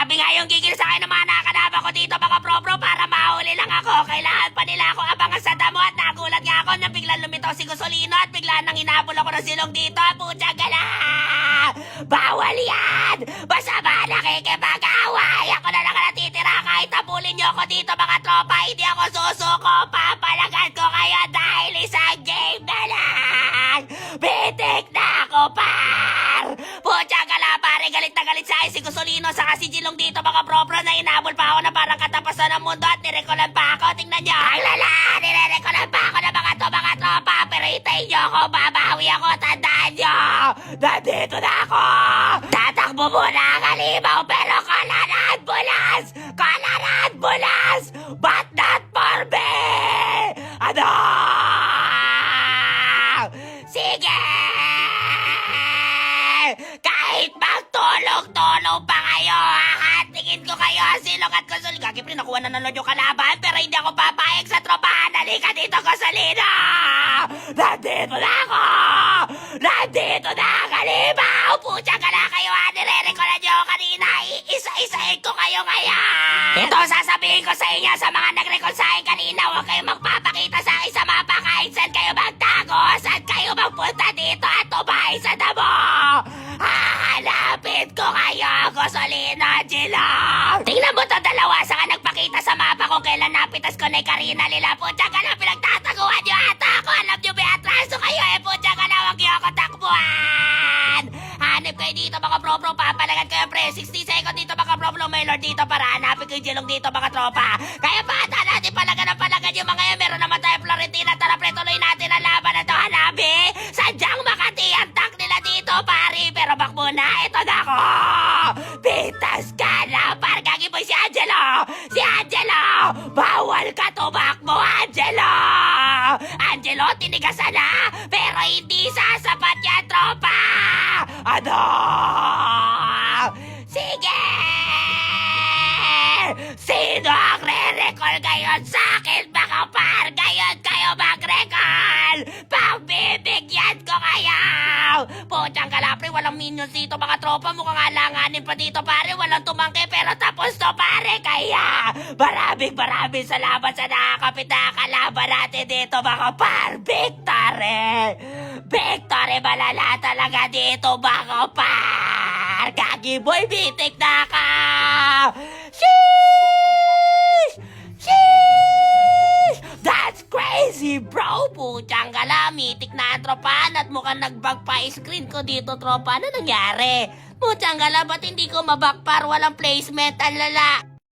Grabe nga yung gigil sa akin ng mga nakakalaban ko dito mga pro para mahuli lang ako. Kailangan pa nila ako abangan sa damo at nagulat nga ako na biglang lumitaw si Gusolino at bigla nang hinabol ako ng silong dito. Putya gala! Bawal yan! Masama nakikipag-away! Ako na lang ang natitira kahit tapulin niyo ako dito mga tropa. Hindi ako susuko. Papalagan ko kayo dahil isang game na lang! Bitik na ako, par! Putya gala, pare, galit na galit sa akin si Gusolino saka si Jilong dito mga pro na inabol pa ako na parang katapasan ng mundo at nirekolan pa ako. Tingnan nyo, ang lala! Nirekolan pa ako ng mga tropa pero hintayin nyo ako, babawi ako, tandaan nyo! Nandito na ako! Tatakbo muna ang halimaw pero kalaran bulas! Kalaran bulas! But not for me! Ano? Sige! Kahit magtulong-tulong pa kayo, hahatingin ko kayo silong at Gusolino. Gagi pre, nakuha na ng load yung kalaban pero hindi ako papayag sa tropahan. Halika dito, Gusolino! Nandito na ako! Nandito na ang halimaw! Putya ka na kayo, nire-recolan nyo kanina. Iisa-isahin ko kayo ngayon! Ito sasabihin ko sa inyo sa mga nag-recall sa akin kanina. Huwag kayong magpapakita sa akin sa mapa kahit saan kayo magtago. Saan kayo magpunta dito at tumahay sa damo? Hahanapin ko kayo, Gusolino, Jilong! Tingnan mo to dalawa, saka nagpakita sa mapa kung kailan napitas ko na yung Karina nila. Putya ka na, pinagtataguan nyo ata ako. Alam nyo, may atraso kayo putya ka na, huwag nyo ako takbuhan! Hanip kayo dito mga pro, papalagan kayo pre. 60 seconds dito mga pro, may lord dito para hanapin ko yung Jilong dito mga tropa. Kaya bata natin palagan yung mga yan. Meron naman tayo Florentina. Tara pre, tuloy natin ang laban na to. Hanabi, sadyang Makati ang tank nila dito pari. Pero bak muna, ito na ako. Pitas ka na, pargagi mo si Angelo. Si Angelo, bawal ka tumakbo, Angelo. Angelo, tinigasan na, pero hindi sasapat yan, tropa. Ano? Sige! Sino ang re-recall ngayon sa akin, mga par? Ngayon kayo mag-recall! Pagbibigyan ko kayo! Putyang kalapre, walang minions dito, mga tropa. Mukhang alanganin pa dito, pare. Walang tumangki, pero tapos to, pare. Kaya, maraming salamat sa nakakapit na kalaban natin dito, mga par. Victory! Victory malala talaga dito, mga par. Gagi boy, bitik na ka! Sheesh! Sheesh! That's crazy, bro! Putyang gala, mitik na ang tropahan at mukhang nag-bug pa screen ko dito, tropa. Ano nangyari? Putyang gala, ba't hindi ko mabakpar? Walang placement, ang lala.